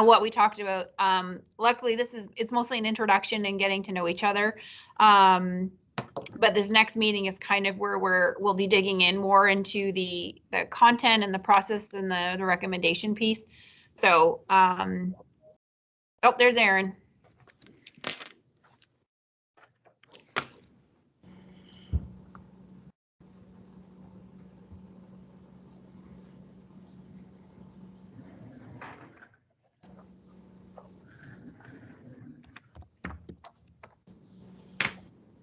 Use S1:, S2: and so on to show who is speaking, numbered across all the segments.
S1: what we talked about. Luckily, it's mostly an introduction and getting to know each other. But this next meeting is kind of where we'll be digging in more into the content and the process and the recommendation piece. So, oh, there's Aaron.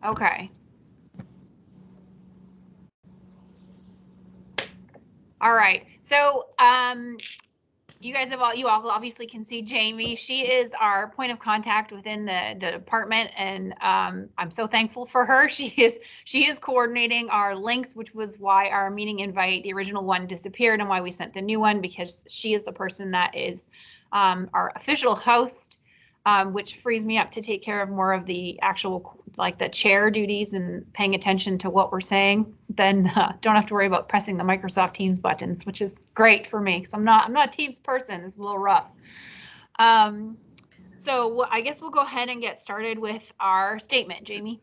S1: Okay. All right. So, you all obviously can see Jamie. She is our point of contact within the department, and I'm so thankful for her. She is coordinating our links, which was why our meeting invite, the original one, disappeared, and why we sent the new one, because she is the person that is our official host. Which frees me up to take care of more of the actual, like the chair duties and paying attention to what we're saying. Then don't have to worry about pressing the Microsoft Teams buttons, which is great for me because I'm not a Teams person. It's a little rough. So I guess we'll go ahead and get started with our statement, Jamie.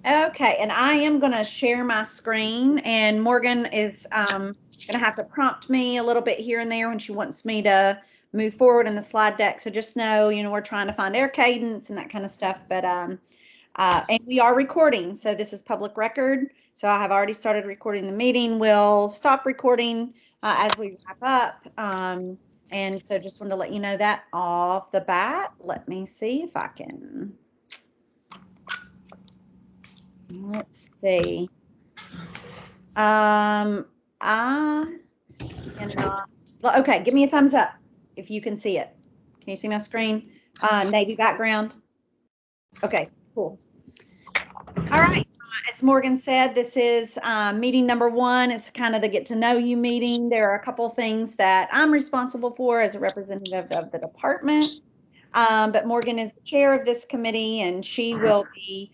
S2: Okay, and I am going to share my screen, and Morgan is going to have to prompt me a little bit here and there when she wants me to move forward in the slide deck. So just know, we're trying to find air cadence and that kind of stuff. But and we are recording, so this is public record. So I have already started recording the meeting. We'll stop recording as we wrap up. And so just wanted to let you know that off the bat. Let me see if I can. Let's see. I cannot. Okay, give me a thumbs up if you can see it. Can you see my screen? Navy background. Okay, cool. All right. As Morgan said, this is meeting number 1. It's kind of the get to know you meeting. There are a couple of things that I'm responsible for as a representative of the department. But Morgan is the chair of this committee, and she will be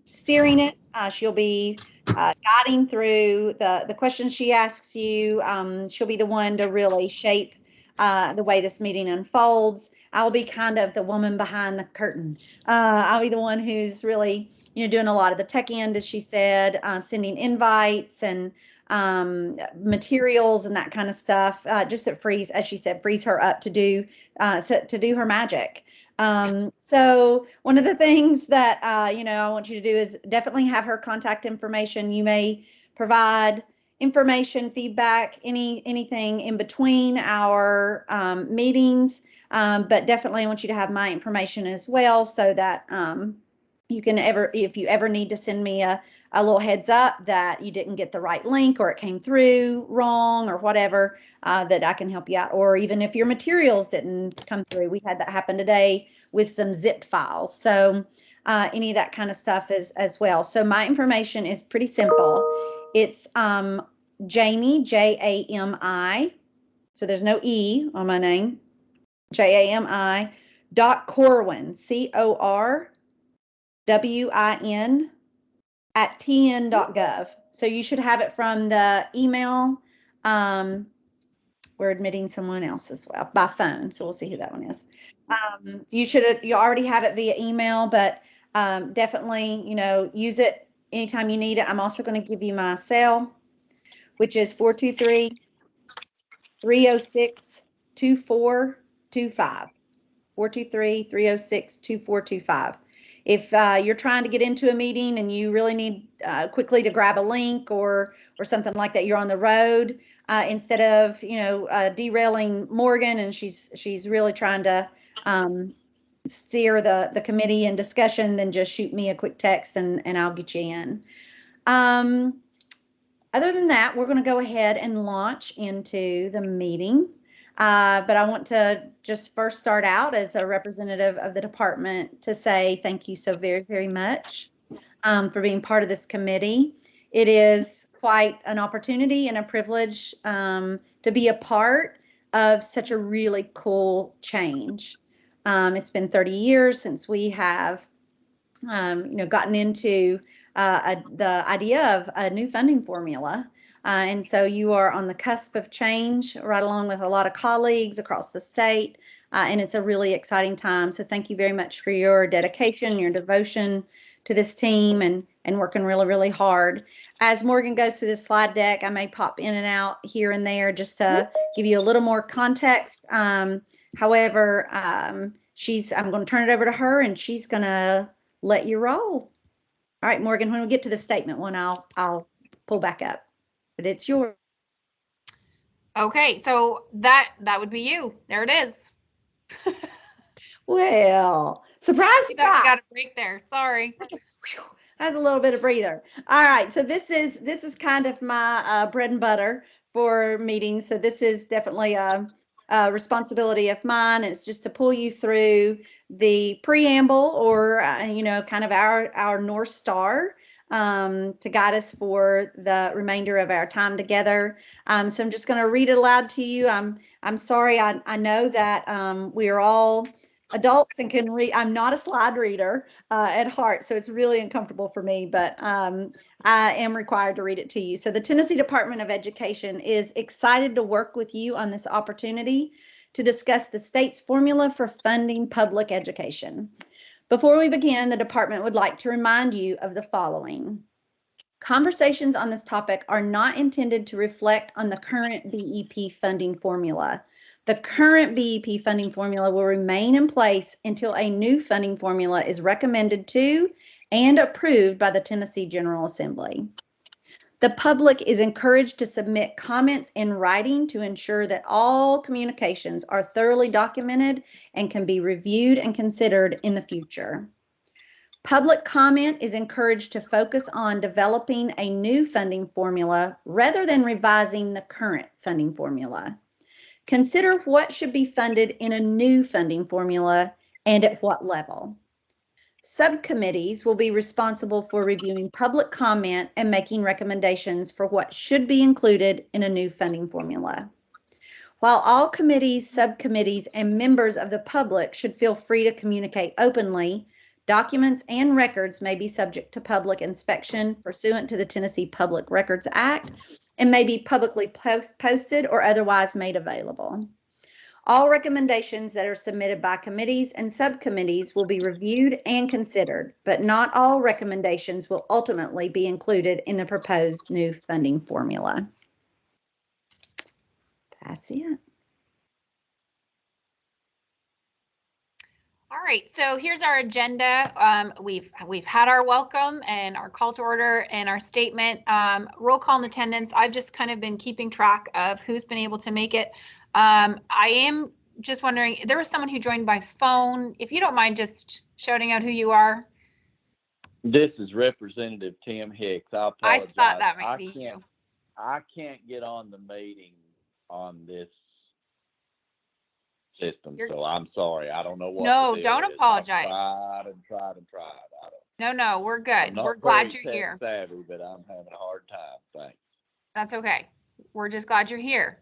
S2: steering it. She'll be guiding through the questions she asks you. She'll be the one to really shape the way this meeting unfolds. I'll be kind of the woman behind the curtain. I'll be the one who's really, doing a lot of the tech end, as she said, sending invites and materials and that kind of stuff. Just to frees, as she said, frees her up to do her magic. So one of the things that I want you to do is definitely have her contact information. You may provide information, feedback, anything in between our meetings, but definitely I want you to have my information as well, so that you can if you ever need to send me a little heads up that you didn't get the right link, or it came through wrong, or whatever, that I can help you out. Or even if your materials didn't come through. We had that happen today with some zipped files. So any of that kind of stuff as well. So my information is pretty simple. It's Jamie, Jami. So there's no E on my name. Jami .Corwin, CORWIN @tn.gov. So you should have it from the email. We're admitting someone else as well by phone, so we'll see who that one is. You already have it via email, but definitely, use it anytime you need it. I'm also going to give you my cell, which is 423-306-2425. 423-306-2425. If you're trying to get into a meeting and you really need quickly to grab a link or something like that, you're on the road, instead of derailing Morgan, and she's really trying to steer the committee and discussion, then just shoot me a quick text and I'll get you in. Other than that, we're going to go ahead and launch into the meeting. But I want to just first start out as a representative of the department to say thank you so very, very much for being part of this committee. It is quite an opportunity and a privilege to be a part of such a really cool change. It's been 30 years since we have, gotten into the idea of a new funding formula. And so you are on the cusp of change right along with a lot of colleagues across the state. And it's a really exciting time. So thank you very much for your dedication, your devotion to this team, and working really, really hard. As Morgan goes through this slide deck, I may pop in and out here and there just to give you a little more context. However, I'm going to turn it over to her, and she's going to let you roll. All right, Morgan, when we get to the statement one, I'll pull back up, but it's yours.
S1: Okay, so that would be you. There it is.
S2: Well, surprise,
S1: We got a break there. Sorry.
S2: That's a little bit of breather. All right, so this is kind of my bread and butter for meetings. So this is definitely a responsibility of mine. It's just to pull you through the preamble, or kind of our North Star, to guide us for the remainder of our time together. So I'm just going to read it aloud to you. I'm sorry. I know that we are all adults and can read. I'm not a slide reader at heart, so it's really uncomfortable for me, but I am required to read it to you. So the Tennessee Department of Education is excited to work with you on this opportunity to discuss the state's formula for funding public education. Before we begin, the department would like to remind you of the following. Conversations on this topic are not intended to reflect on the current BEP funding formula. The current BEP funding formula will remain in place until a new funding formula is recommended to and approved by the Tennessee General Assembly. The public is encouraged to submit comments in writing to ensure that all communications are thoroughly documented and can be reviewed and considered in the future. Public comment is encouraged to focus on developing a new funding formula rather than revising the current funding formula. Consider what should be funded in a new funding formula and at what level. Subcommittees will be responsible for reviewing public comment and making recommendations for what should be included in a new funding formula. While all committees, subcommittees, and members of the public should feel free to communicate openly, documents and records may be subject to public inspection pursuant to the Tennessee Public Records Act and may be publicly posted or otherwise made available. All recommendations that are submitted by committees and subcommittees will be reviewed and considered, but not all recommendations will ultimately be included in the proposed new funding formula. That's it.
S1: All right, so here's our agenda. We've had our welcome and our call to order and our statement. Roll call and attendance. I've just kind of been keeping track of who's been able to make it. I am just wondering, there was someone who joined by phone. If you don't mind just shouting out who you are.
S3: This is Representative Tim Hicks. I apologize.
S1: I thought that might be you.
S3: I can't get on the meeting on this system, so I'm sorry. I don't know what.
S1: No, don't apologize.
S3: I've tried and tried.
S1: No, we're good. We're glad you're here.
S3: Savvy, but I'm having a hard time. Thanks.
S1: That's okay. We're just glad you're here.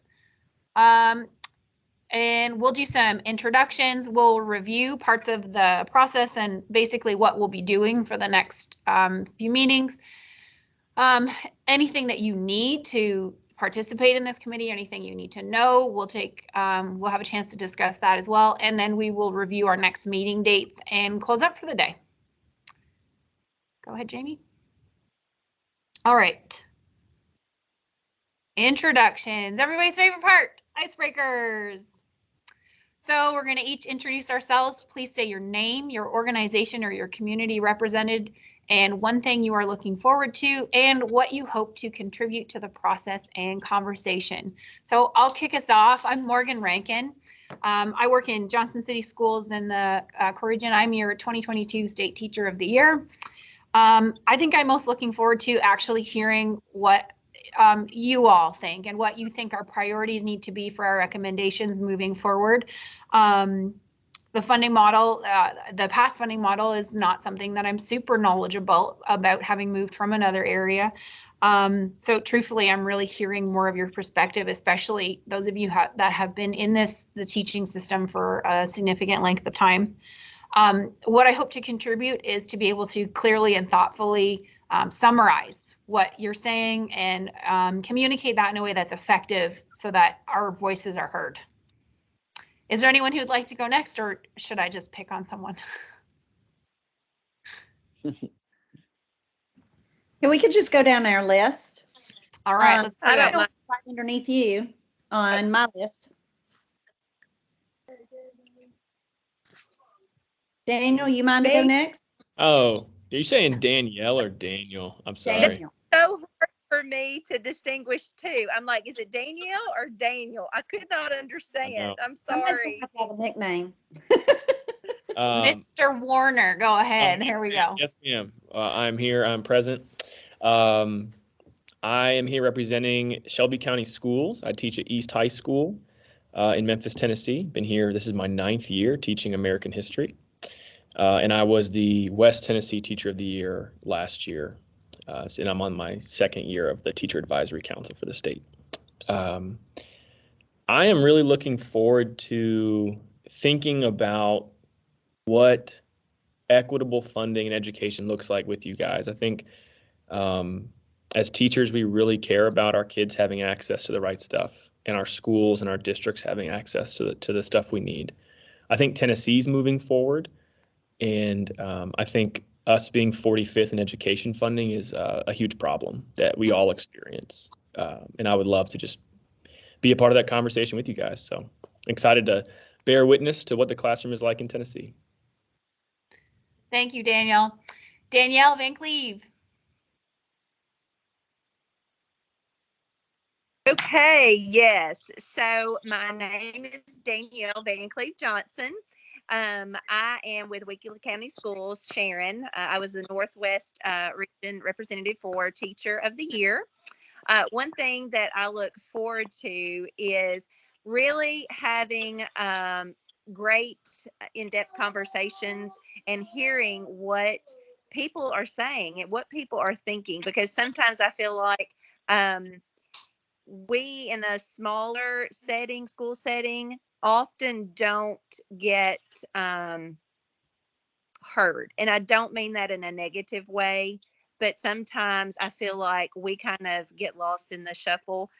S1: And we'll do some introductions. We'll review parts of the process and basically what we'll be doing for the next few meetings. Anything that you need to participate in this committee, anything you need to know, we'll have a chance to discuss that as well. And then we will review our next meeting dates and close up for the day. Go ahead, Jamie. All right. Introductions, everybody's favorite part, icebreakers. So we're going to each introduce ourselves. Please say your name, your organization, or your community represented, and one thing you are looking forward to, and what you hope to contribute to the process and conversation. So I'll kick us off. I'm Morgan Rankin. I work in Johnson City Schools in the Corwin. I'm your 2022 State Teacher of the Year. I think I'm most looking forward to actually hearing what you all think and what you think our priorities need to be for our recommendations moving forward. The funding model, the past funding model is not something that I'm super knowledgeable about, having moved from another area. So truthfully, I'm really hearing more of your perspective, especially those of you that have been in the teaching system for a significant length of time. What I hope to contribute is to be able to clearly and thoughtfully summarize what you're saying and communicate that in a way that's effective so that our voices are heard. Is there anyone who'd like to go next, or should I just pick on someone?
S2: Yeah, we could just go down our list.
S1: All right, let's do
S2: I don't
S1: it.
S2: know what's right underneath you on my list. Daniel, you mind to go next?
S4: Oh, are you saying Danielle or Daniel? I'm sorry.
S2: Daniel.
S5: So hard for me to distinguish two. I'm like, is it Danielle or Daniel? I could not understand. I'm
S2: Somebody's
S5: sorry.
S2: gonna have to have a nickname.
S1: Mr. Warner, go ahead. Here we go.
S4: Yes, ma'am. I'm here. I'm present. I am here representing Shelby County Schools. I teach at East High School in Memphis, Tennessee. Been here. This is my 9th year teaching American history. And I was the West Tennessee Teacher of the Year last year. And I'm on my 2nd year of the Teacher Advisory Council for the state. I am really looking forward to thinking about what equitable funding and education looks like with you guys. I think as teachers, we really care about our kids having access to the right stuff and our schools and our districts having access to the stuff we need. I think Tennessee's moving forward. And I think us being 45th in education funding is a huge problem that we all experience. And I would love to just be a part of that conversation with you guys. So excited to bear witness to what the classroom is like in Tennessee.
S1: Thank you, Daniel. Danielle Van Cleve.
S5: Okay, yes. So my name is Danielle Van Cleve Johnson. I am with Weakley County Schools, Sharon. I was the Northwest region representative for Teacher of the Year. One thing that I look forward to is really having great in-depth conversations and hearing what people are saying and what people are thinking, because sometimes I feel like we in a smaller setting, school setting, often don't get heard. And I don't mean that in a negative way, but sometimes I feel like we kind of get lost in the shuffle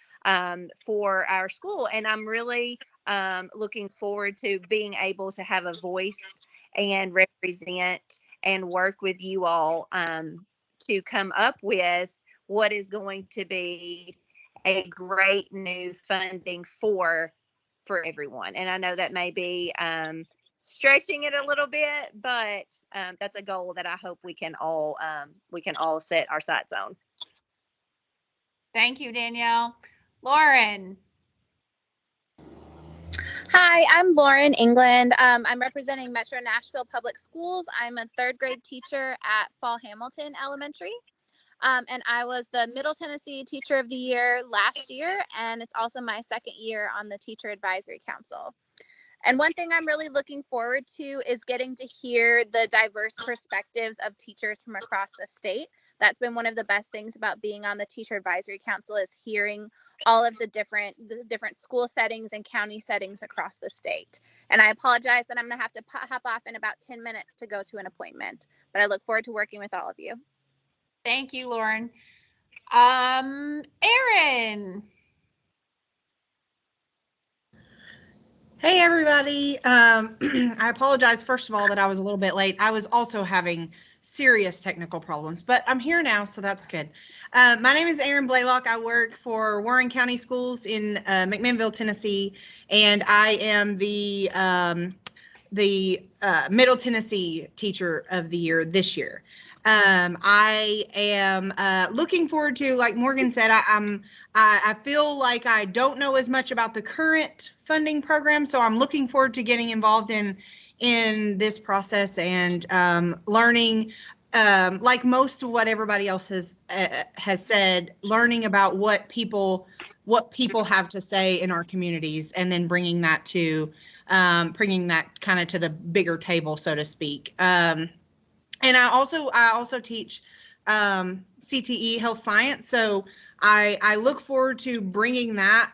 S5: for our school. And I'm really looking forward to being able to have a voice and represent and work with you all to come up with what is going to be a great new funding for everyone. And I know that may be stretching it a little bit, but that's a goal that I hope we can all set our sights on.
S1: Thank you, Danielle. Lauren.
S6: Hi, I'm Lauren England. I'm representing Metro Nashville Public Schools. I'm a 3rd grade teacher at Fall Hamilton Elementary. And I was the Middle Tennessee Teacher of the Year last year, and it's also my 2nd year on the Teacher Advisory Council. And one thing I'm really looking forward to is getting to hear the diverse perspectives of teachers from across the state. That's been one of the best things about being on the Teacher Advisory Council, is hearing all of the different school settings and county settings across the state. And I apologize that I'm going to have to hop off in about 10 minutes to go to an appointment, but I look forward to working with all of you.
S1: Thank you, Lauren. Erin.
S7: Hey, everybody. I apologize, first of all, that I was a little bit late. I was also having serious technical problems, but I'm here now, so that's good. My name is Erin Blalock. I work for Warren County Schools in McMinnville, Tennessee, and I am the Middle Tennessee Teacher of the Year this year. I am looking forward to, like Morgan said, I feel like I don't know as much about the current funding program, so I'm looking forward to getting involved in this process and learning, like most of what everybody else has said, learning about what people have to say in our communities, and then bringing that kind of to the bigger table, so to speak. And I also teach CTE health science, so I look forward to bringing that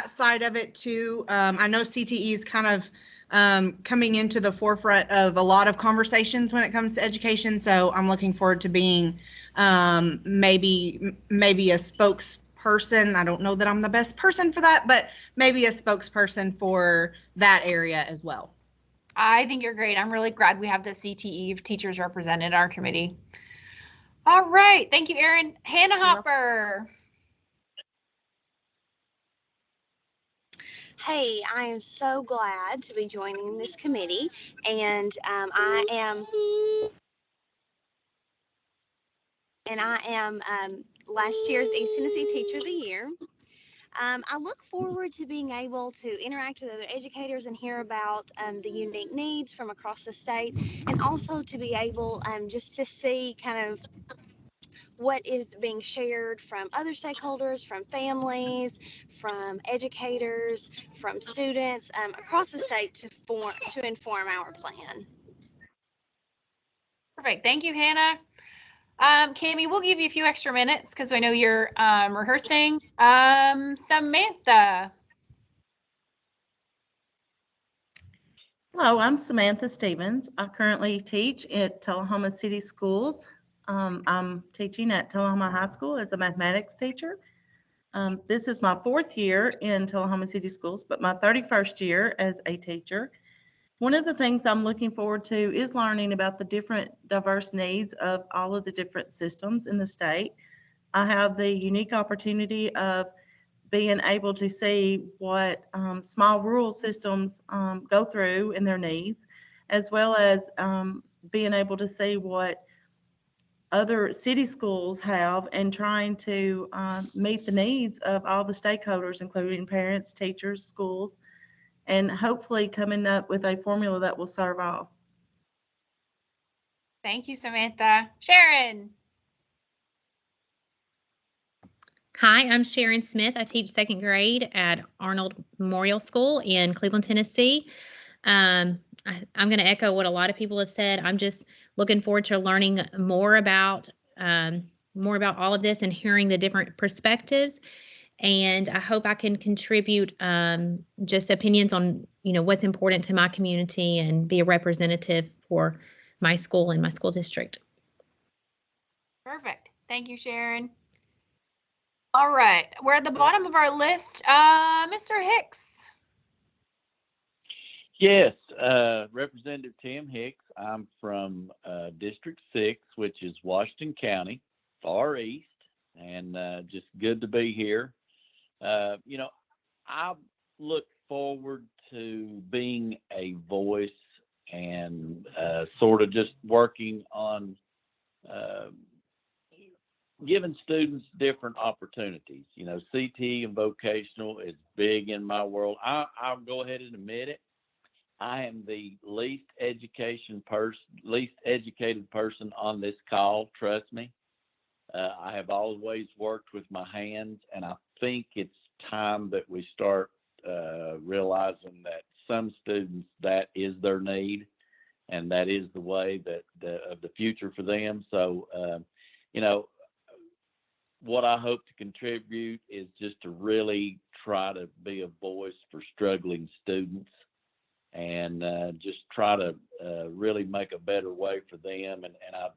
S7: side of it too. I know CTE is kind of coming into the forefront of a lot of conversations when it comes to education. So I'm looking forward to being maybe a spokesperson. I don't know that I'm the best person for that, but maybe a spokesperson for that area as well.
S1: I think you're great. I'm really glad we have the CTE of teachers represented in our committee. All right. Thank you, Erin. Hannah Hopper.
S8: Hey, I am so glad to be joining this committee, and I am last year's East Tennessee Teacher of the Year. I look forward to being able to interact with other educators and hear about the unique needs from across the state, and also to be able just to see kind of what is being shared from other stakeholders, from families, from educators, from students across the state to inform our plan.
S1: Perfect. Thank you, Hannah. Cammie, we'll give you a few extra minutes because I know you're rehearsing. Samantha.
S9: Hello, I'm Samantha Stevens. I currently teach at Tullahoma City Schools. I'm teaching at Tullahoma High School as a mathematics teacher. This is my 4th year in Tullahoma City Schools, but my 31st year as a teacher. One of the things I'm looking forward to is learning about the different diverse needs of all of the different systems in the state. I have the unique opportunity of being able to see what small rural systems go through in their needs, as well as being able to see what other city schools have and trying to meet the needs of all the stakeholders, including parents, teachers, schools, and hopefully coming up with a formula that will serve all.
S1: Thank you, Samantha. Sharon.
S10: Hi, I'm Sharon Smith. I teach 2nd grade at Arnold Memorial School in Cleveland, Tennessee. I'm going to echo what a lot of people have said. I'm just looking forward to learning more about all of this and hearing the different perspectives. And I hope I can contribute just opinions on, what's important to my community and be a representative for my school and my school district.
S1: Perfect. Thank you, Sharon. All right. We're at the bottom of our list. Mr. Hicks.
S3: Yes, Representative Tim Hicks. I'm from District 6, which is Washington County, far east, and just good to be here. I look forward to being a voice and sort of just working on giving students different opportunities. CT and vocational is big in my world. I'll go ahead and admit it. I am the least educated person on this call. Trust me. I have always worked with my hands, and I think it's time that we start realizing that some students, that is their need, and that is the way that of the future for them. So, what I hope to contribute is just to really try to be a voice for struggling students and just try to really make a better way for them. And I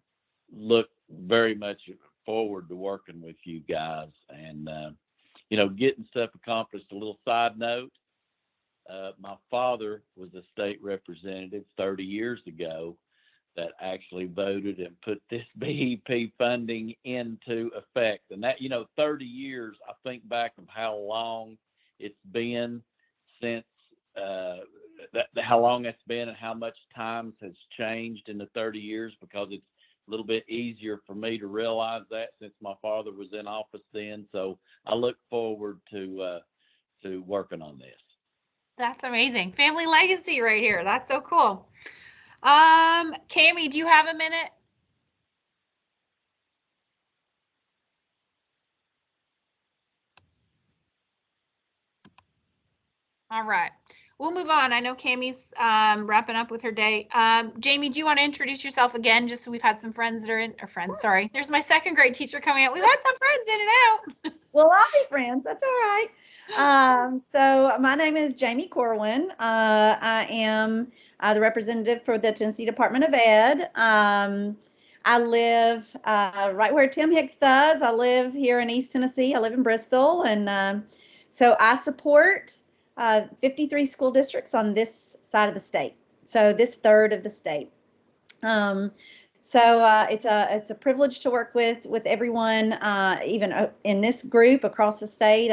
S3: look very much forward to working with you guys and, getting stuff accomplished. A little side note, my father was a state representative 30 years ago that actually voted and put this BEP funding into effect. And that, 30 years, I think back of how long it's been since, how long it's been and how much times has changed in the 30 years, because it's a little bit easier for me to realize that since my father was in office then. So I look forward to working on this.
S1: That's amazing. Family legacy right here. That's so cool. Cammie, do you have a minute? All right. We'll move on. I know Cammie's wrapping up with her day. Jamie, do you want to introduce yourself again, just so we've had some friends that are in, or friends, sorry. There's my 2nd grade teacher coming out. We've had some friends in and out.
S2: Well, I'll be friends. That's all right. So my name is Jamie Corwin. I am the representative for the Tennessee Department of Ed. I live right where Tim Hicks does. I live here in East Tennessee. I live in Bristol. And so I support 53 school districts on this side of the state. So this third of the state. So it's a privilege to work with everyone, even in this group across the state.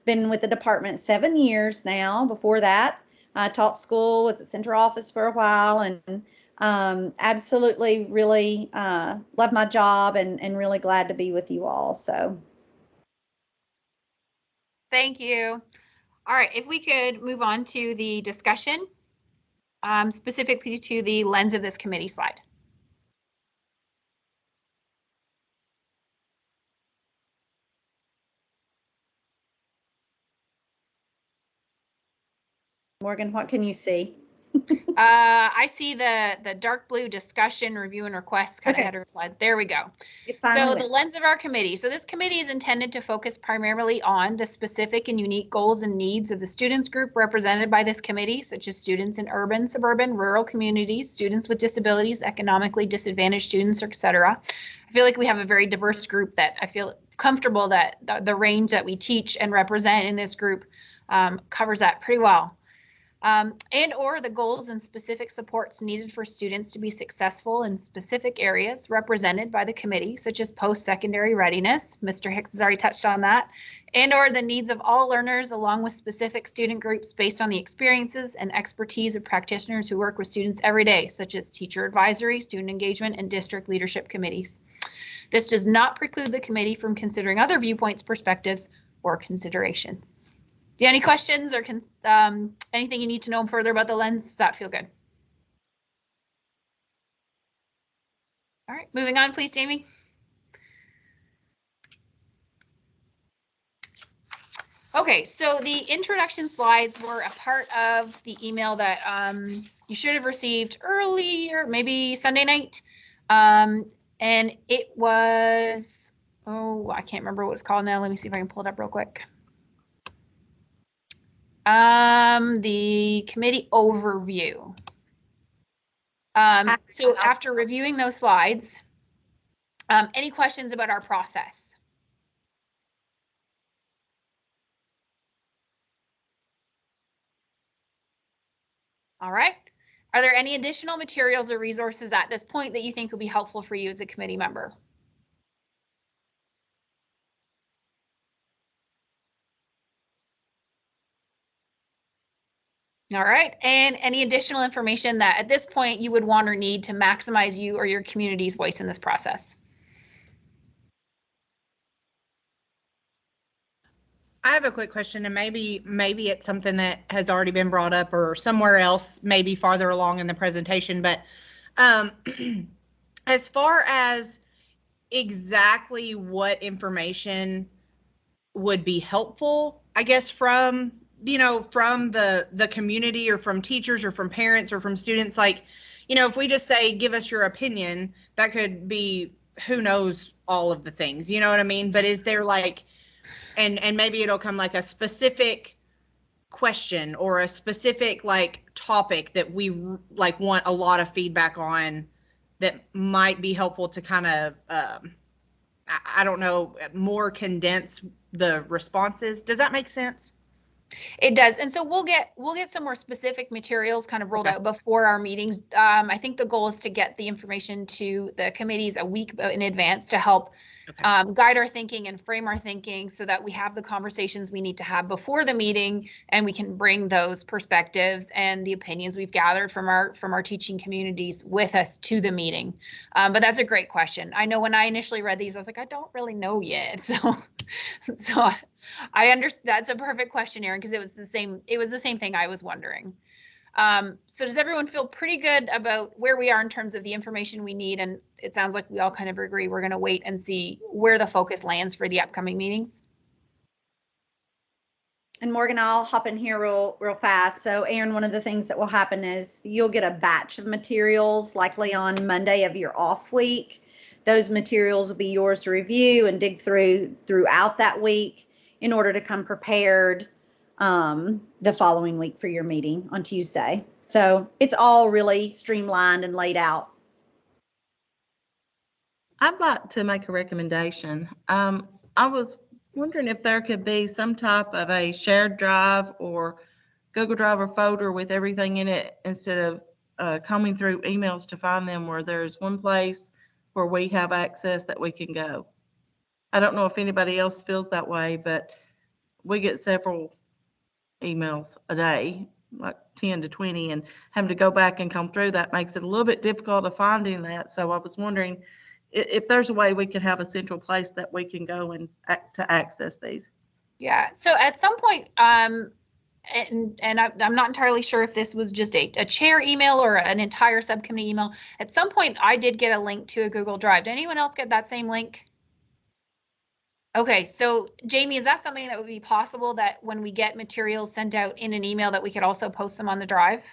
S2: Been with the department 7 years now. Before that, I taught school, was at central office for a while, and absolutely really love my job and really glad to be with you all. So
S1: Thank you. All right, if we could move on to the discussion, specifically to the lens of this committee slide.
S2: Morgan, what can you see?
S1: I see the dark blue discussion, review, and requests kind of header slide. There we go. So the lens of our committee. So this committee is intended to focus primarily on the specific and unique goals and needs of the students group represented by this committee, such as students in urban, suburban, rural communities, students with disabilities, economically disadvantaged students, etc. I feel like we have a very diverse group that I feel comfortable that the range that we teach and represent in this group covers that pretty well. And or the goals and specific supports needed for students to be successful in specific areas represented by the committee, such as post-secondary readiness. Mr. Hicks has already touched on that. And or the needs of all learners along with specific student groups based on the experiences and expertise of practitioners who work with students every day, such as teacher advisory, student engagement, and district leadership committees. This does not preclude the committee from considering other viewpoints, perspectives, or considerations. Do you have any questions or anything you need to know further about the lens? Does that feel good? All right, moving on, please, Jamie. Okay, so the introduction slides were a part of the email that you should have received earlier, maybe Sunday night. And it was, oh, I can't remember what it's called now. Let me see if I can pull it up real quick. The committee overview. So after reviewing those slides, any questions about our process? All right. Are there any additional materials or resources at this point that you think would be helpful for you as a committee member? All right, and any additional information that at this point you would want or need to maximize you or your community's voice in this process?
S7: I have a quick question, and maybe it's something that has already been brought up or somewhere else, maybe farther along in the presentation, but as far as exactly what information would be helpful, I guess, from the community or from teachers or from parents or from students, like, if we just say, give us your opinion, that could be, who knows, all of the things, you know what I mean? But is there like, and maybe it'll come like a specific question or a specific like topic that we like want a lot of feedback on that might be helpful to kind of, I don't know, more condense the responses. Does that make sense?
S1: It does. And so we'll get some more specific materials kind of rolled out before our meetings. I think the goal is to get the information to the committees a week in advance to help guide our thinking and frame our thinking so that we have the conversations we need to have before the meeting, and we can bring those perspectives and the opinions we've gathered from our teaching communities with us to the meeting. But that's a great question. I know when I initially read these, I was like, I don't really know yet. So I understand. That's a perfect question, Erin, because it was the same thing I was wondering. So does everyone feel pretty good about where we are in terms of the information we need? And it sounds like we all kind of agree we're going to wait and see where the focus lands for the upcoming meetings.
S2: And Morgan, I'll hop in here real fast. So Aaron, one of the things that will happen is you'll get a batch of materials likely on Monday of your off week. Those materials will be yours to review and dig throughout that week in order to come prepared the following week for your meeting on Tuesday. So it's all really streamlined and laid out.
S9: I'd like to make a recommendation. I was wondering if there could be some type of a shared drive or Google Drive or folder with everything in it instead of combing through emails to find them, where there's one place where we have access that we can go. I don't know if anybody else feels that way, but we get several emails a day, like 10 to 20, and having to go back and come through that makes it a little bit difficult of finding that. So I was wondering if there's a way we could have a central place that we can go and to access these.
S1: Yeah. So at some point, and I'm not entirely sure if this was just a chair email or an entire subcommittee email. At some point, I did get a link to a Google Drive. Did anyone else get that same link? Okay, so Jamie, is that something that would be possible, that when we get materials sent out in an email that we could also post them on the drive?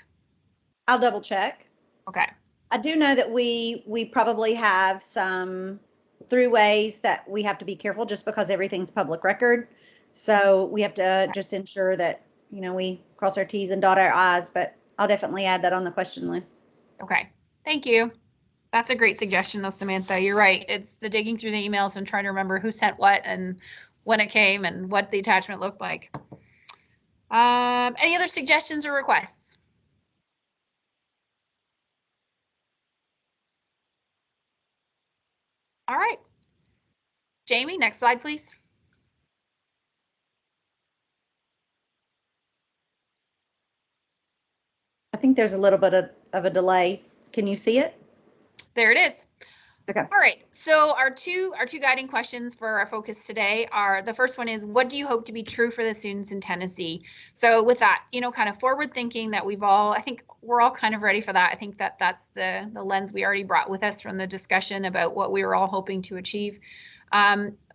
S2: I'll double check.
S1: Okay.
S2: I do know that we probably have some throughways that we have to be careful just because everything's public record. So we have to just ensure that, you know, we cross our T's and dot our I's, but I'll definitely add that on the question list.
S1: Okay, thank you. That's a great suggestion though, Samantha. You're right. It's the digging through the emails and trying to remember who sent what and when it came and what the attachment looked like. Any other suggestions or requests? All right. Jamie, next slide, please.
S2: I think there's a little bit of a delay. Can you see it?
S1: There it is.
S2: Okay.
S1: All right. So our two guiding questions for our focus today are, the first one is, what do you hope to be true for the students in Tennessee? So with that, you know, kind of forward thinking that I think we're all kind of ready for that. I think that that's the lens we already brought with us from the discussion about what we were all hoping to achieve.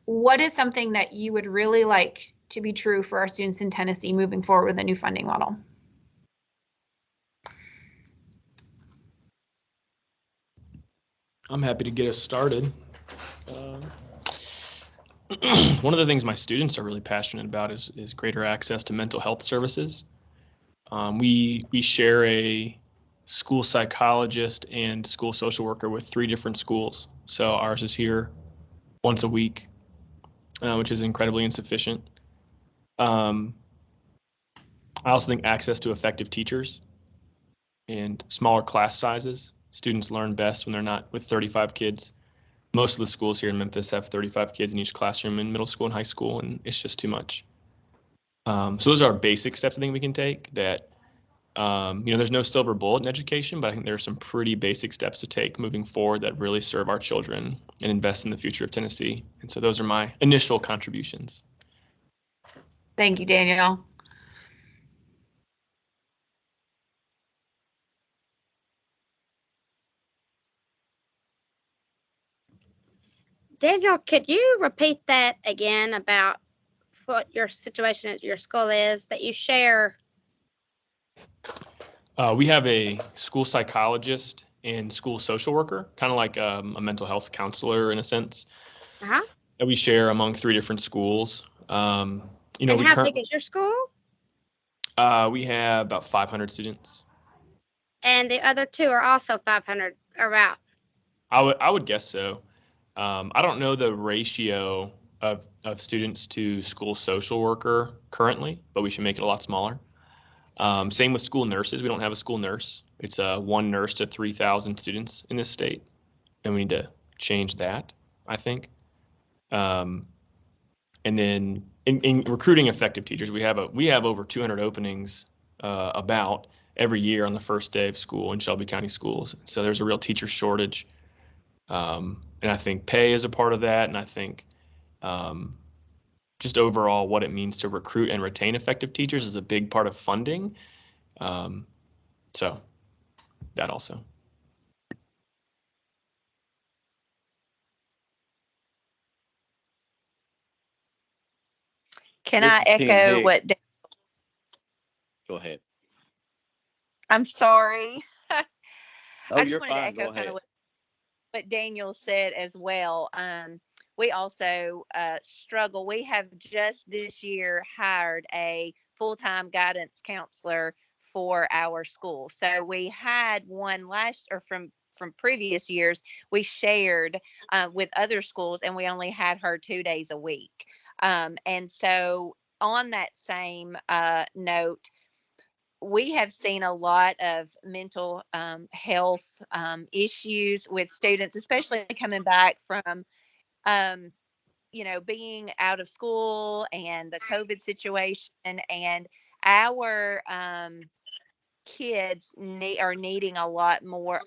S1: What is something that you would really like to be true for our students in Tennessee moving forward with the new funding model?
S4: I'm happy to get us started. One of the things my students are really passionate about is greater access to mental health services. We share a school psychologist and school social worker with 3 different schools. So ours is here once a week, which is incredibly insufficient. I also think access to effective teachers and smaller class sizes. Students learn best when they're not with 35 kids. Most of the schools here in Memphis have 35 kids in each classroom in middle school and high school, and it's just too much. So those are basic steps I think we can take that, you know, there's no silver bullet in education, but I think there are some pretty basic steps to take moving forward that really serve our children and invest in the future of Tennessee. And so those are my initial contributions.
S1: Thank you, Daniel.
S11: Daniel, could you repeat that again about what your situation at your school is that you share?
S4: We have a school psychologist and school social worker, kind of like a mental health counselor in a sense, that we share among 3 different schools. You know,
S11: and how big is your school?
S4: We have about 500 students.
S11: And the other 2 are also 500 or out?
S4: I would guess so. I don't know the ratio of students to school social worker currently, but we should make it a lot smaller. Same with school nurses. We don't have a school nurse. It's 1 nurse to 3,000 students in this state, and we need to change that, I think. And then in recruiting effective teachers, we have over 200 openings about every year on the first day of school in Shelby County schools. So there's a real teacher shortage. And I think pay is a part of that. And I think just overall what it means to recruit and retain effective teachers is a big part of funding. So that also.
S5: Can I echo what Daniel
S3: Go ahead.
S5: I'm sorry.
S3: Oh,
S5: I just
S3: you're
S5: wanted to
S3: fine.
S5: echo
S3: Go
S5: kind
S3: ahead.
S5: of what Daniel said as well. We also struggle. We have just this year hired a full-time guidance counselor for our school. So we had one last, or from previous years, we shared with other schools, and we only had her 2 days a week. And so on that same note, we have seen a lot of mental health issues with students, especially coming back from, being out of school and the COVID situation. And our kids are needing a lot more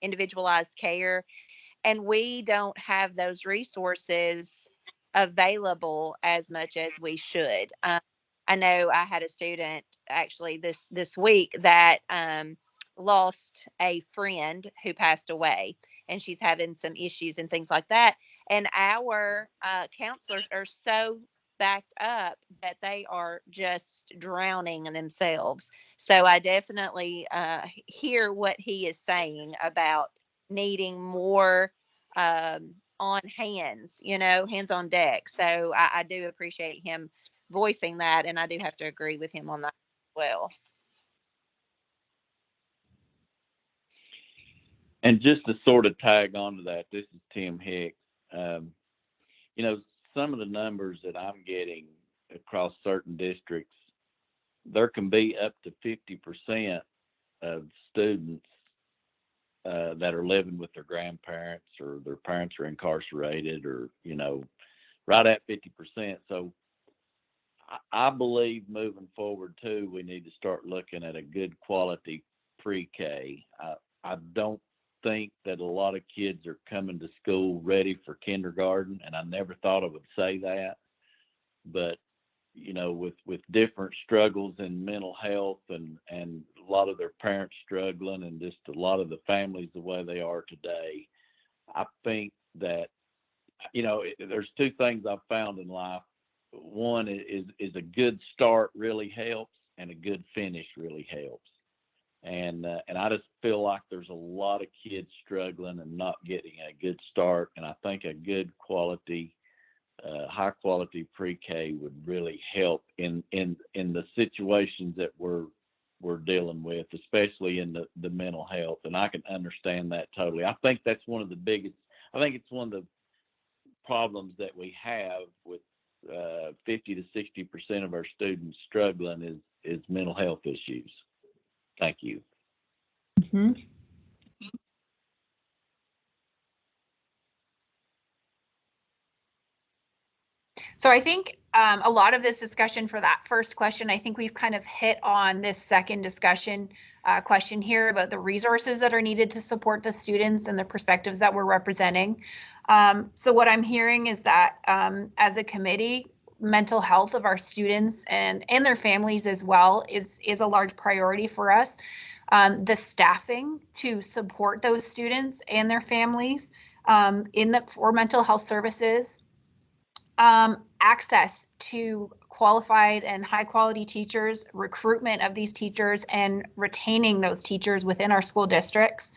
S5: individualized care, and we don't have those resources available as much as we should. I know I had a student actually this week that lost a friend who passed away, and she's having some issues and things like that. And our counselors are so backed up that they are just drowning in themselves. So I definitely hear what he is saying about needing more on hands, hands on deck. So I do appreciate him voicing that, and I do have to agree with him on that as well.
S3: And just to sort of tag on to that, this is Tim Hicks. Some of the numbers that I'm getting across certain districts, there can be up to 50% of students that are living with their grandparents, or their parents are incarcerated, or, right at 50%. So I believe moving forward too, we need to start looking at a good quality pre-K. I don't think that a lot of kids are coming to school ready for kindergarten, and I never thought I would say that, but with different struggles in mental health, and a lot of their parents struggling, and just a lot of the families the way they are today, I think that there's two things I've found in life. One is a good start really helps, and a good finish really helps. And I just feel like there's a lot of kids struggling and not getting a good start. And I think a good quality, high quality pre-K would really help in the situations that we're dealing with, especially in the mental health. And I can understand that totally. I think that's one of the biggest. I think it's one of the problems that we have with 50 to 60% of our students struggling is mental health issues. Thank you.
S1: Mm-hmm. So I think a lot of this discussion for that first question, I think we've kind of hit on this second discussion question here about the resources that are needed to support the students and the perspectives that we're representing. So what I'm hearing is that as a committee, mental health of our students and their families as well is a large priority for us. The staffing to support those students and their families for mental health services, access to qualified and high quality teachers, recruitment of these teachers, and retaining those teachers within our school districts,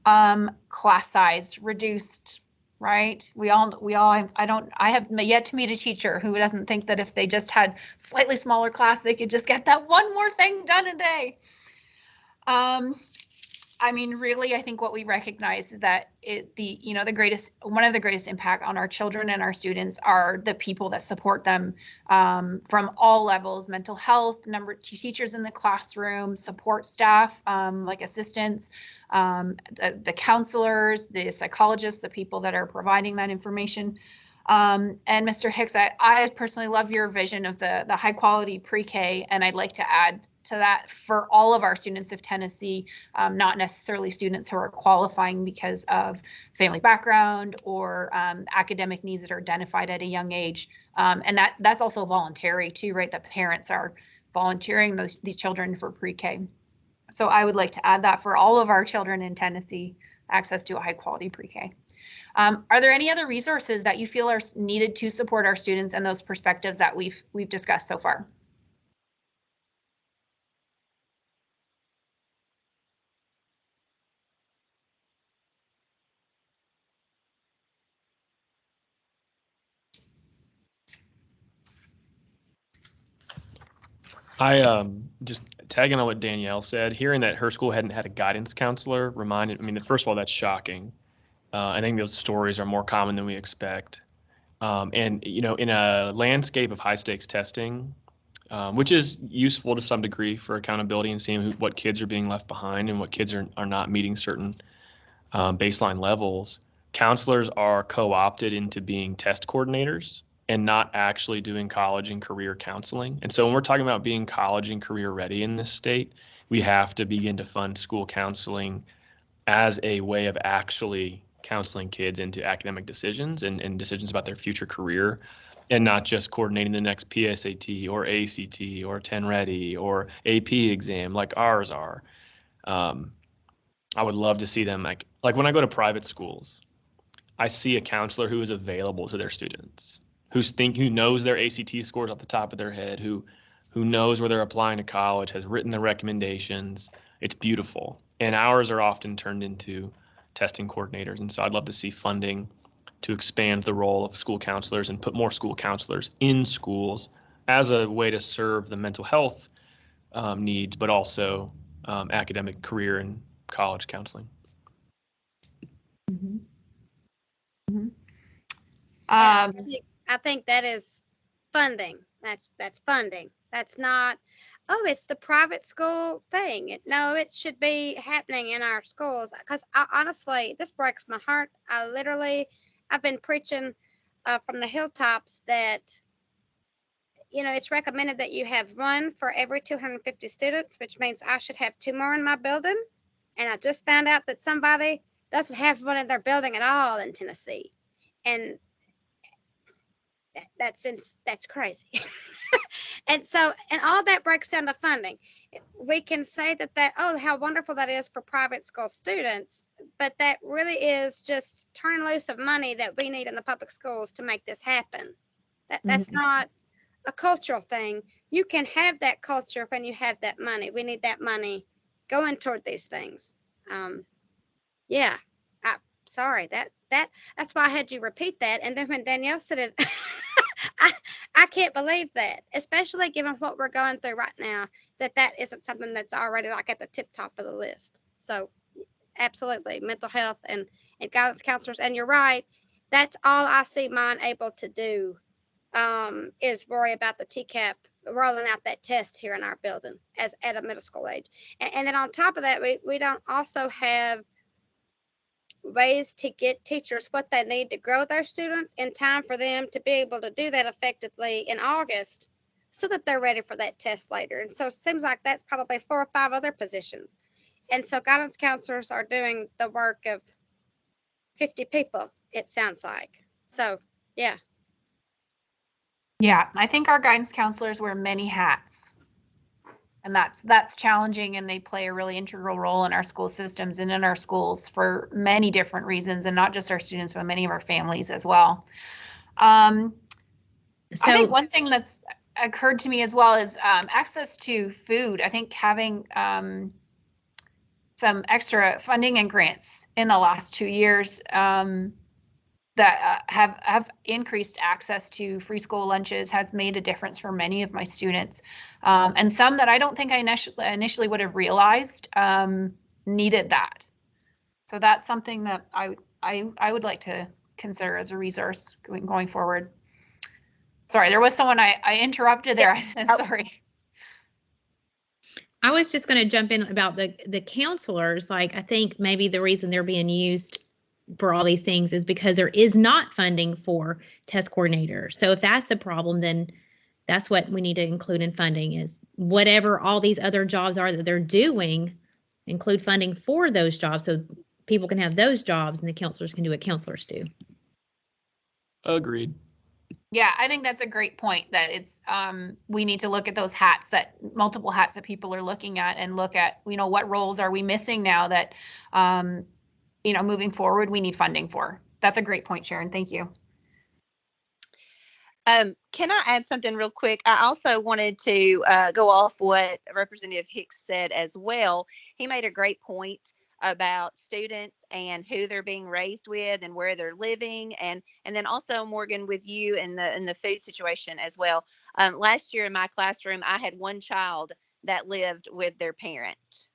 S1: class size reduced. Right. I have yet to meet a teacher who doesn't think that if they just had slightly smaller class, they could just get that one more thing done a day. I mean, really, I think what we recognize is that one of the greatest impact on our children and our students are the people that support them from all levels: mental health, teachers in the classroom, support staff like assistants, the counselors, the psychologists, the people that are providing that information. And Mr. Hicks, I personally love your vision of the high quality pre-K, and I'd like to add to that for all of our students of Tennessee, not necessarily students who are qualifying because of family background or academic needs that are identified at a young age. And that's also voluntary too, right? The parents are volunteering these children for pre-K. So I would like to add that for all of our children in Tennessee, access to a high quality pre-K. Are there any other resources that you feel are needed to support our students and those perspectives that we've discussed so far?
S4: Just tagging on what Danielle said, hearing that her school hadn't had a guidance counselor reminded, I mean, first of all, that's shocking. I think those stories are more common than we expect. And, you know, in a landscape of high stakes testing, which is useful to some degree for accountability and seeing what kids are being left behind and what kids are not meeting certain baseline levels, counselors are co-opted into being test coordinators and not actually doing college and career counseling. And so when we're talking about being college and career ready in this state, we have to begin to fund school counseling as a way of actually counseling kids into academic decisions and decisions about their future career, and not just coordinating the next PSAT or ACT or 10 Ready or AP exam like ours are. I would love to see them like when I go to private schools, I see a counselor who is available to their students, who knows their ACT scores off the top of their head, who knows where they're applying to college, has written the recommendations. It's beautiful. And ours are often turned into testing coordinators. And so I'd love to see funding to expand the role of school counselors and put more school counselors in schools as a way to serve the mental health needs, but also academic, career, and college counseling.
S1: Mm-hmm. Mm-hmm.
S11: I think that is funding. That's funding. That's not, oh, it's the private school thing. No, it should be happening in our schools. Because honestly, this breaks my heart. I've been preaching from the hilltops that, you know, it's recommended that you have one for every 250 students, which means I should have 2 more in my building. And I just found out that somebody doesn't have one in their building at all in Tennessee. And that's crazy. And all that breaks down to funding. We can say that oh, how wonderful that is for private school students, but that really is just turning loose of money that we need in the public schools to make this happen. That's not a cultural thing. You can have that culture when you have that money. We need that money going toward these things. Yeah, sorry, that's why I had you repeat that. And then when Danielle said it, I can't believe that, especially given what we're going through right now, that isn't something that's already like at the tip top of the list. So absolutely, mental health and guidance counselors. And you're right, that's all I see mine able to do is worry about the TCAP rolling out that test here in our building as at a middle school age. And then on top of that, we don't also have ways to get teachers what they need to grow their students in time for them to be able to do that effectively in August so that they're ready for that test later. And so it seems like that's probably 4 or 5 other positions. And so guidance counselors are doing the work of 50 people, it sounds like. So, yeah.
S1: Yeah, I think our guidance counselors wear many hats. And that's challenging, and they play a really integral role in our school systems and in our schools for many different reasons, and not just our students, but many of our families as well. I think one thing that's occurred to me as well is access to food. I think having some extra funding and grants in the last 2 years that have increased access to free school lunches has made a difference for many of my students, and some that I don't think I initially would have realized needed that. So that's something that I would like to consider as a resource going forward. Sorry, there was someone I interrupted there. Sorry.
S10: I was just going to jump in about the counselors. Like, I think maybe the reason they're being used for all these things is because there is not funding for test coordinators. So if that's the problem, then that's what we need to include in funding, is whatever all these other jobs are that they're doing, include funding for those jobs so people can have those jobs and the counselors can do what counselors do.
S4: Agreed.
S1: Yeah, I think that's a great point, that it's we need to look at those multiple hats that people are looking at, and look at, what roles are we missing now that moving forward, we need funding for. That's a great point, Sharon. Thank you.
S5: Can I add something real quick? I also wanted to go off what Representative Hicks said as well. He made a great point about students and who they're being raised with and where they're living, and then also, Morgan, with you in the food situation as well. Last year in my classroom, I had one child that lived with their parent.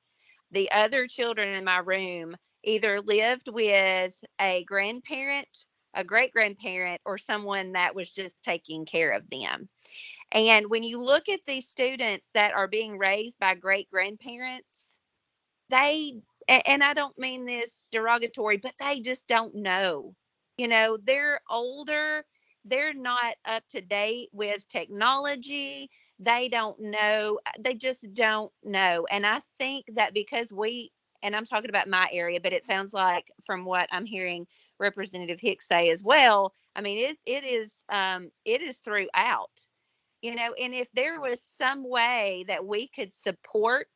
S5: The other children in my room either lived with a grandparent, a great grandparent, or someone that was just taking care of them. And when you look at these students that are being raised by great grandparents, and I don't mean this derogatory, but they just don't know. They're older, they're not up to date with technology. They don't know, they just don't know. And I think that because and I'm talking about my area, but it sounds like from what I'm hearing Representative Hicks say as well, I mean, it is throughout. And if there was some way that we could support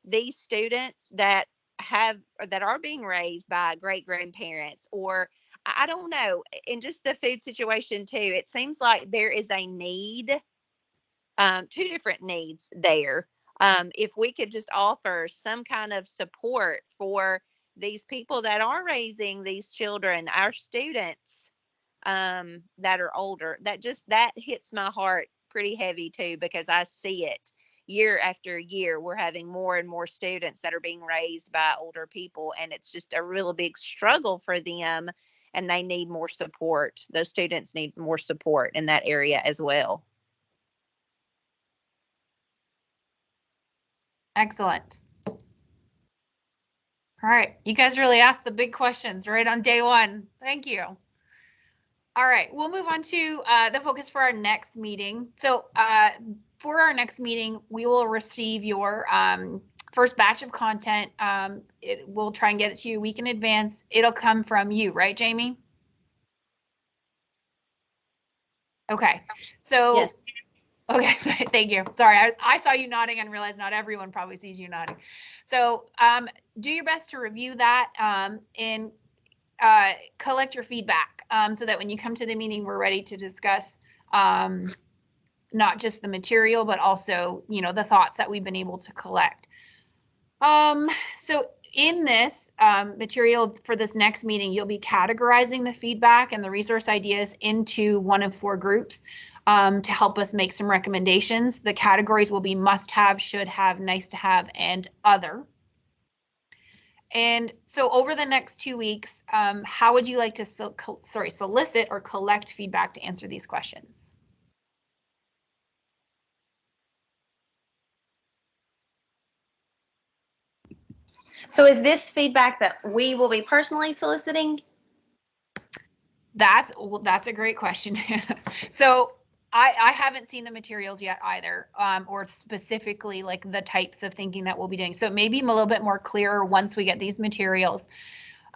S5: these students that are being raised by great grandparents, or I don't know, in just the food situation too, it seems like there is a need, two different needs there. If we could just offer some kind of support for these people that are raising these children, our students, that are older, that hits my heart pretty heavy too, because I see it year after year. We're having more and more students that are being raised by older people, and it's just a real big struggle for them, and they need more support. Those students need more support in that area as well.
S1: Excellent. All right, you guys really asked the big questions right on day one. Thank you. All right, we'll move on to the focus for our next meeting. So for our next meeting, we will receive your first batch of content. We'll try and get it to you a week in advance. It'll come from you, right, Jamie? Okay, so. Yes. Okay, thank you. Sorry, I saw you nodding and realized not everyone probably sees you nodding. So do your best to review that and collect your feedback so that when you come to the meeting, we're ready to discuss not just the material, but also, the thoughts that we've been able to collect. So in this material for this next meeting, you'll be categorizing the feedback and the resource ideas into one of 4 groups to help us make some recommendations. The categories will be must have, should have, nice to have, and other. And so over the next 2 weeks, how would you like to solicit or collect feedback to answer these questions?
S12: So is this feedback that we will be personally soliciting?
S1: That's a great question. So I haven't seen the materials yet either, or specifically like the types of thinking that we'll be doing. So it may be a little bit more clearer once we get these materials.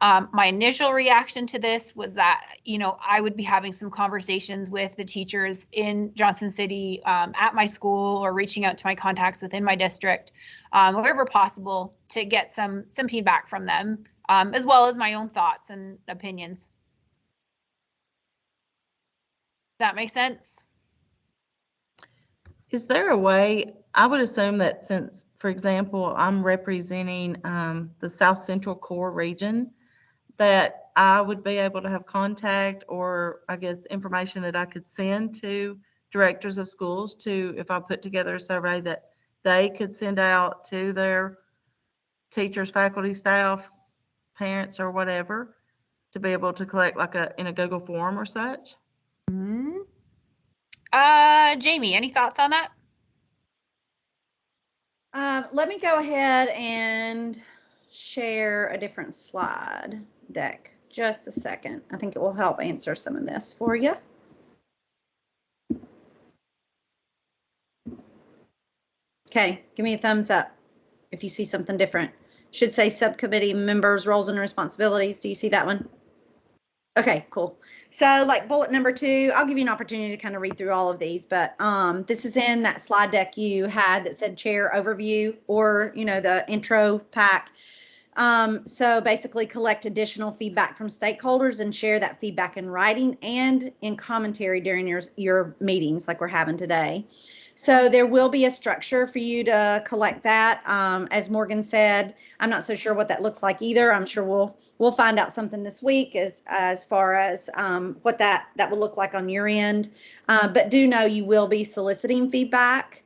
S1: My initial reaction to this was that, I would be having some conversations with the teachers in Johnson City at my school, or reaching out to my contacts within my district, wherever possible, to get some feedback from them, as well as my own thoughts and opinions. Does that make sense?
S9: Is there a way, I would assume that since, for example, I'm representing the South Central Core region, that I would be able to have contact, or I guess information that I could send to directors of schools if I put together a survey that they could send out to their teachers, faculty, staff, parents, or whatever, to be able to collect in a Google form or such?
S1: Mm-hmm. Jamie, any thoughts on that?
S2: Let me go ahead and share a different slide deck. Just a second. I think it will help answer some of this for you. Okay, give me a thumbs up if you see something different. Should say subcommittee members' roles and responsibilities. Do you see that one? Okay, cool. So like bullet number 2, I'll give you an opportunity to kind of read through all of these, but this is in that slide deck you had that said chair overview, or, the intro pack. So basically collect additional feedback from stakeholders and share that feedback in writing and in commentary during your meetings like we're having today. So there will be a structure for you to collect that. As Morgan said, I'm not so sure what that looks like either. I'm sure we'll find out something this week as far as what that will look like on your end. But do know you will be soliciting feedback.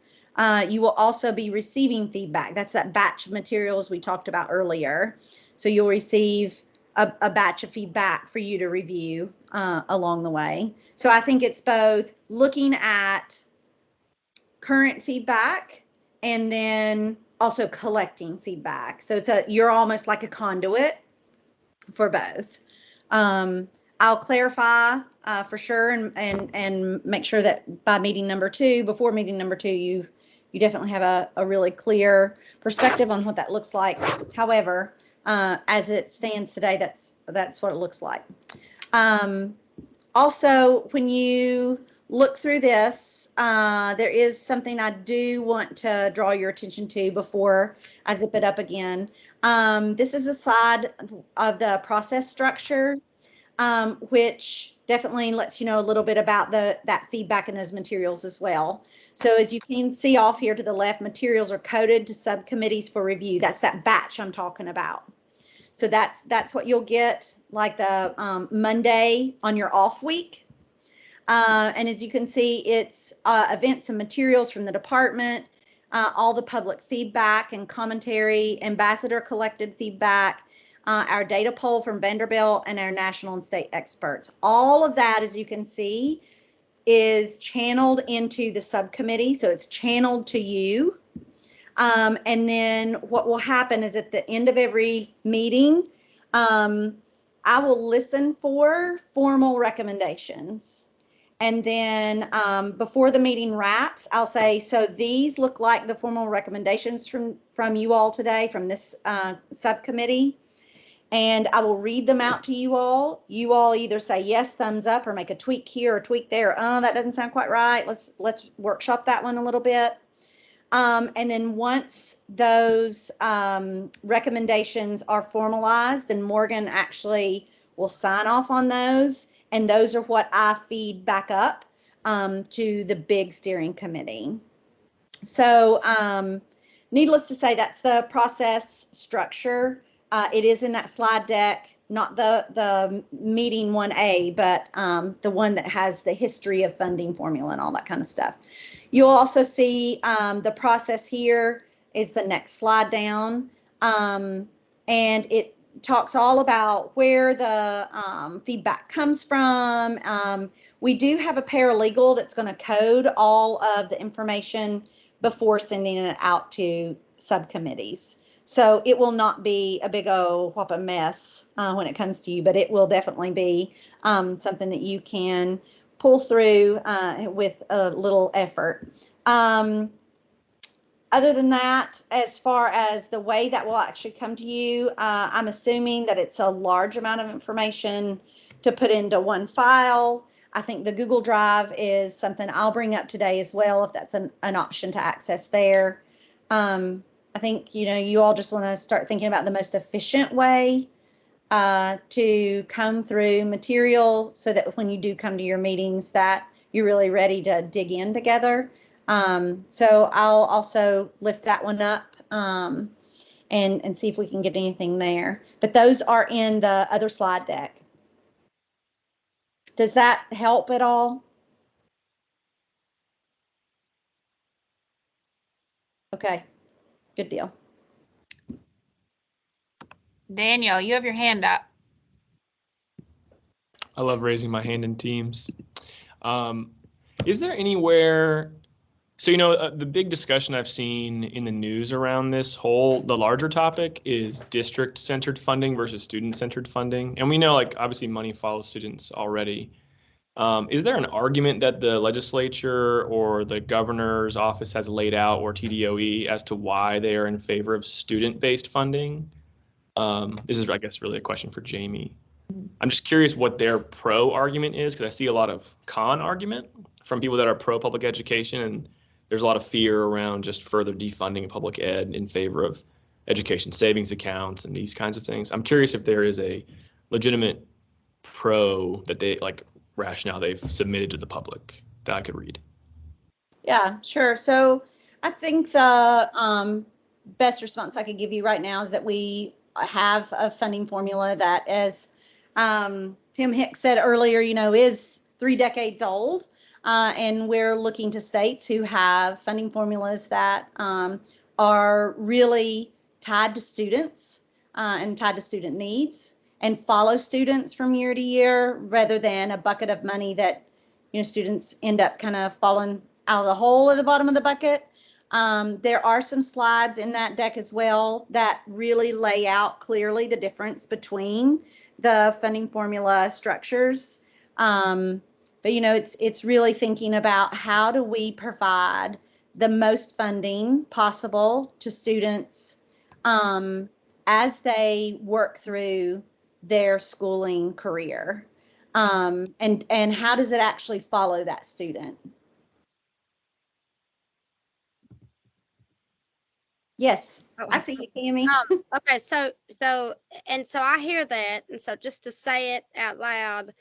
S2: You will also be receiving feedback. That's that batch of materials we talked about earlier. So you'll receive a batch of feedback for you to review along the way. So I think it's both looking at current feedback and then also collecting feedback. So you're almost like a conduit for both. I'll clarify for sure and make sure that by meeting number 2, before meeting number 2, you definitely have a really clear perspective on what that looks like. However, as it stands today, that's what it looks like. Also, when you look through this, there is something I do want to draw your attention to before I zip it up again. This is a slide of the process structure, which definitely lets you know a little bit about that feedback in those materials as well. So as you can see off here to the left, materials are coded to subcommittees for review. That's that batch I'm talking about. So that's what you'll get like the Monday on your off week. And as you can see, it's events and materials from the department, all the public feedback and commentary, ambassador collected feedback, our data poll from Vanderbilt, and our national and state experts. All of that, as you can see, is channeled into the subcommittee. So it's channeled to you. And then what will happen is at the end of every meeting, I will listen for formal recommendations. And then before the meeting wraps, I'll say, so these look like the formal recommendations from you all today, from this subcommittee. And I will read them out to you all. You all either say yes, thumbs up, or make a tweak here or tweak there. Oh, that doesn't sound quite right. Let's workshop that one a little bit. And then once those recommendations are formalized, then Morgan actually will sign off on those. And those are what I feed back up to the big steering committee. So needless to say, that's the process structure. It is in that slide deck, not the meeting 1A, but the one that has the history of funding formula and all that kind of stuff. You'll also see the process here is the next slide down. And it talks all about where the feedback comes from. We do have a paralegal that's going to code all of the information before sending it out to subcommittees. So it will not be a big whopping mess when it comes to you, but it will definitely be something that you can pull through with a little effort. Other than that, as far as the way that will actually come to you, I'm assuming that it's a large amount of information to put into one file. I think the Google Drive is something I'll bring up today as well, if that's an option to access there. I think, you all just want to start thinking about the most efficient way to comb through material so that when you do come to your meetings that you're really ready to dig in together. So I'll also lift that one up and see if we can get anything there. But those are in the other slide deck. Does that help at all? Okay, good deal.
S1: Daniel, you have your hand up.
S4: I love raising my hand in teams. Is there anywhere, so the big discussion I've seen in the news around the larger topic is district-centered funding versus student-centered funding. And we know, obviously money follows students already. Is there an argument that the legislature or the governor's office has laid out, or TDOE, as to why they are in favor of student-based funding? This is, I guess, really a question for Jamie. I'm just curious what their pro argument is, because I see a lot of con argument from people that are pro public education, and there's a lot of fear around just further defunding public ed in favor of education savings accounts and these kinds of things. I'm curious if there is a legitimate pro that they rationale they've submitted to the public that I could read.
S2: Yeah, sure. So I think the best response I could give you right now is that we have a funding formula that, as Tim Hicks said earlier, is 3 decades old. And we're looking to states who have funding formulas that are really tied to students and tied to student needs and follow students from year to year rather than a bucket of money that students end up kind of falling out of the hole at the bottom of the bucket. There are some slides in that deck as well that really lay out clearly the difference between the funding formula structures. But it's really thinking about how do we provide the most funding possible to students as they work through their schooling career. And how does it actually follow that student? Yes, I see you, Tammy.
S11: Okay, so I hear that, and so just to say it out loud,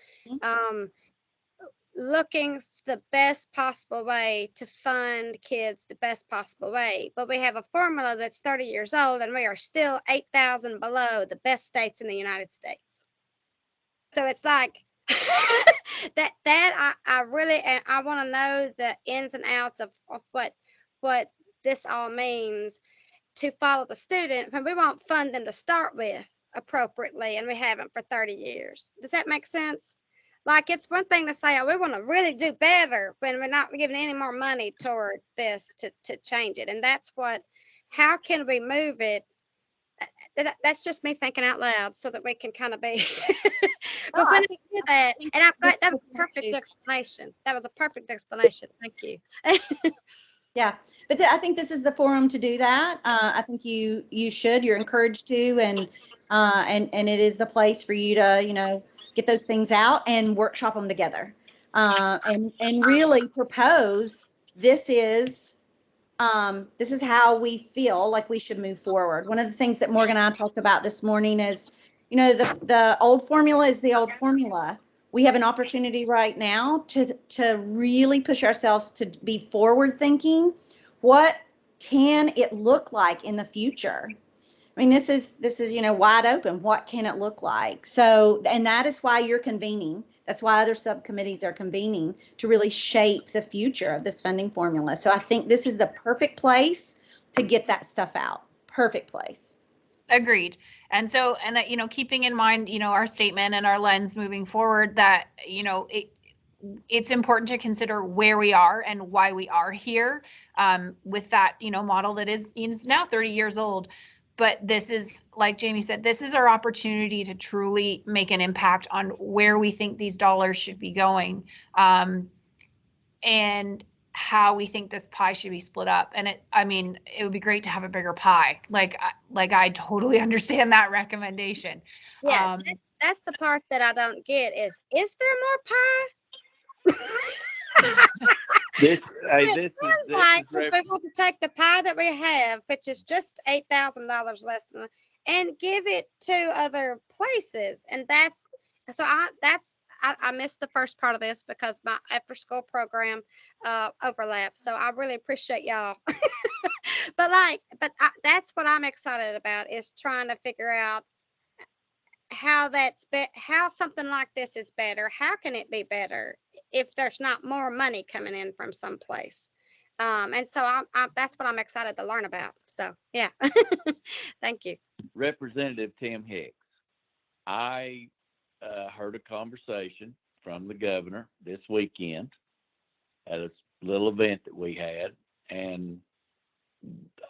S11: looking the best possible way to fund kids the best possible way, but we have a formula that's 30 years old, and we are still 8,000 below the best states in the United States. So it's like that I really, and I want to know the ins and outs of what this all means to follow the student when we won't fund them to start with appropriately, and we haven't for 30 years. Does that make sense? Like, it's one thing to say, oh, we want to really do better when we're not giving any more money toward this to change it. And that's how can we move it? That's just me thinking out loud so that we can kind of be. But when I do that, and I've got that was a perfect explanation. That was a perfect explanation. Thank you.
S2: Yeah, but I think this is the forum to do that. I think you're encouraged to, and it is the place for you to, get those things out and workshop them together, and really propose this is how we feel like we should move forward. One of the things that Morgan and I talked about this morning is, the old formula is the old formula. We have an opportunity right now to really push ourselves to be forward thinking. What can it look like in the future? I mean, this is wide open. What can it look like? So, and that is why you're convening. That's why other subcommittees are convening to really shape the future of this funding formula. So I think this is the perfect place to get that stuff out. Perfect place.
S1: Agreed. And so, and that, keeping in mind, our statement and our lens moving forward, that, it's important to consider where we are and why we are here with that, model that is now 30 years old. But this is, like Jamie said, this is our opportunity to truly make an impact on where we think these dollars should be going, and how we think this pie should be split up. And it would be great to have a bigger pie. Like I totally understand that recommendation.
S11: Yeah, that's the part that I don't get is there more pie?
S3: This
S11: sounds like we want to take the pie that we have, which is just $8,000 less than, and give it to other places. And I missed the first part of this because my after school program overlaps. So I really appreciate y'all. But that's what I'm excited about, is trying to figure out how something like this is better. How can it be better if there's not more money coming in from someplace? And so that's what I'm excited to learn about. So yeah, thank you.
S3: Representative Tim Hicks, I heard a conversation from the governor this weekend at a little event that we had, and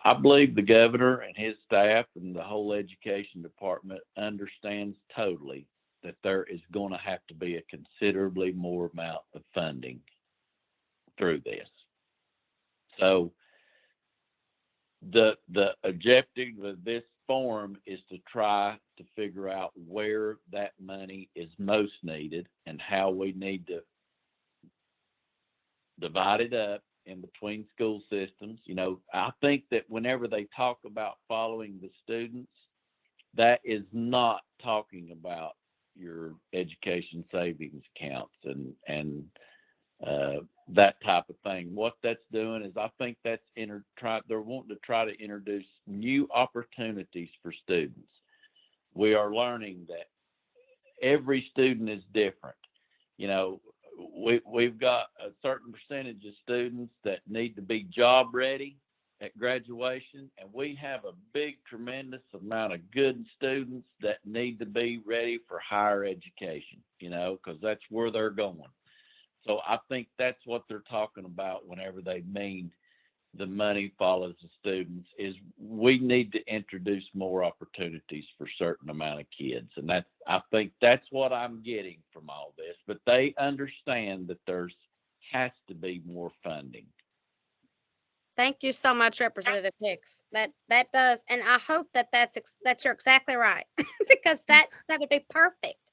S3: I believe the governor and his staff and the whole education department understands totally that there is going to have to be a considerably more amount of funding through this. So the objective of this forum is to try to figure out where that money is most needed and how we need to divide it up in between school systems. I think that whenever they talk about following the students, that is not talking about your education savings accounts and that type of thing. What that's doing is I think that's they're wanting to try to introduce new opportunities for students. We are learning that every student is different. You know, we've got a certain percentage of students that need to be job ready at graduation, and we have a big, tremendous amount of good students that need to be ready for higher education, you know, because that's where they're going. So I think that's what they're talking about whenever they mean the money follows the students, is we need to introduce more opportunities for a certain amount of kids. And I think that's what I'm getting from all this, but they understand that has to be more funding.
S11: Thank you so much, Representative Hicks. That does, and I hope that you're exactly right, because that would be perfect.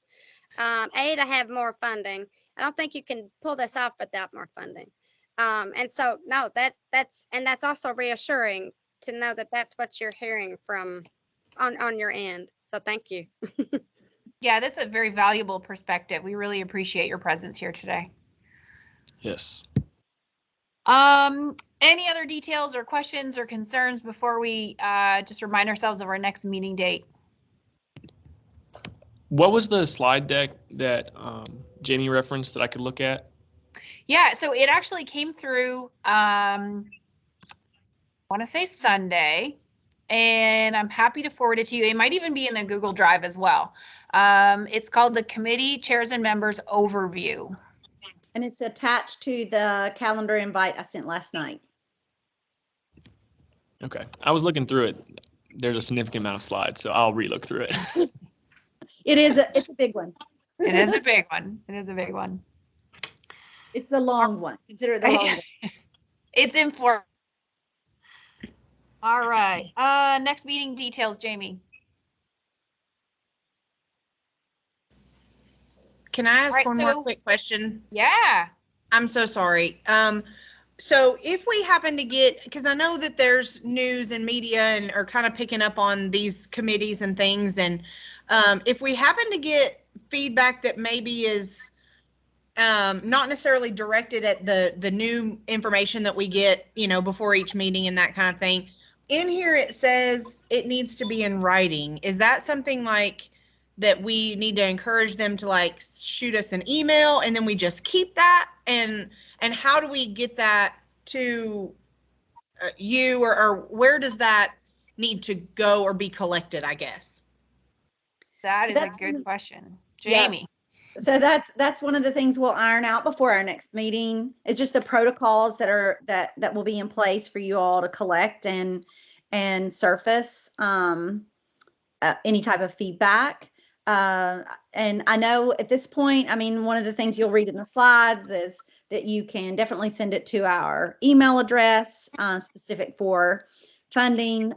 S11: To have more funding. I don't think you can pull this off without more funding. And so no, that's also reassuring to know that that's what you're hearing from on your end. So thank you.
S1: Yeah, that's a very valuable perspective. We really appreciate your presence here today.
S4: Yes.
S1: Any other details or questions or concerns before we just remind ourselves of our next meeting date?
S4: What was the slide deck that Jamie referenced that I could look at?
S1: Yeah, so it actually came through, I want to say Sunday, and I'm happy to forward it to you. It might even be in a Google Drive as well. It's called the Committee Chairs and Members Overview.
S2: And it's attached to the calendar invite I sent last night.
S4: Okay, I was looking through it. There's a significant amount of slides, so I'll relook through it.
S2: It's a big one.
S1: It is a big one. It is a big one.
S2: It's the long one. Consider it the long one.
S1: It's important. All right. Next meeting details, Jamie.
S7: Can I ask
S1: Right,
S7: one more quick question?
S1: Yeah.
S7: I'm so sorry. So if we happen to get, because I know that there's news and media and are kind of picking up on these committees and things, and if we happen to get feedback that maybe is not necessarily directed at the new information that we get, you know, before each meeting and that kind of thing, in here it says it needs to be in writing. Is that something like that we need to encourage them to like shoot us an email and then we just keep that? And how do we get that to you, or where does that need to go or be collected, I guess?
S1: That is a good question. Jamie.
S2: Yeah. So that's one of the things we'll iron out before our next meeting. It's just the protocols that will be in place for you all to collect and surface any type of feedback. And I know at this point, I mean, one of the things you'll read in the slides is that you can definitely send it to our email address specific for funding.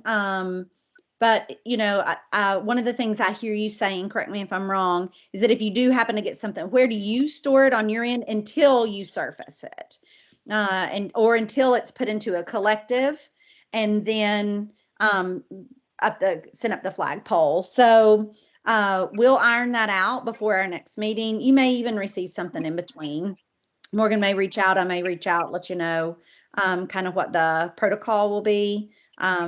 S2: But, you know, one of the things I hear you saying, correct me if I'm wrong, is that if you do happen to get something, where do you store it on your end until you surface it? Or until it's put into a collective and then send up the flagpole. So we'll iron that out before our next meeting. You may even receive something in between. Morgan may reach out, I may reach out, let you know kind of what the protocol will be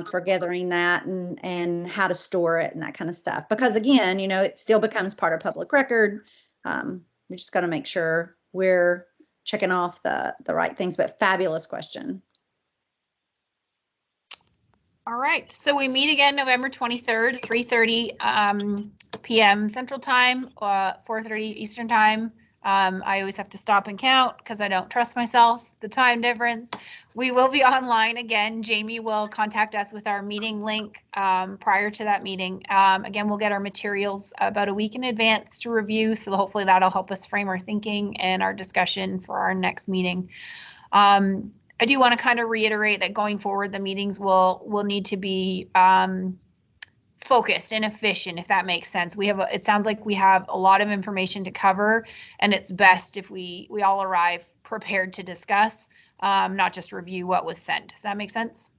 S2: for gathering that and how to store it and that kind of stuff. Because again, you know, it still becomes part of public record. We just got to make sure we're checking off the right things, but fabulous question.
S1: All right, so we meet again November 23rd, 3:30 p.m. Central Time, 4:30 Eastern Time. I always have to stop and count because I don't trust myself, the time difference. We will be online again. Jamie will contact us with our meeting link prior to that meeting. Again, we'll get our materials about a week in advance to review, so hopefully that'll help us frame our thinking and our discussion for our next meeting. I do want to kind of reiterate that going forward, the meetings will need to be focused and efficient, if that makes sense. It sounds like we have a lot of information to cover, and it's best if we all arrive prepared to discuss, not just review what was sent. Does that make sense?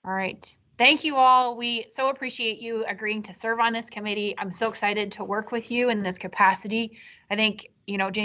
S1: All right. Thank you all. We so appreciate you agreeing to serve on this committee. I'm so excited to work with you in this capacity. I think, you know, James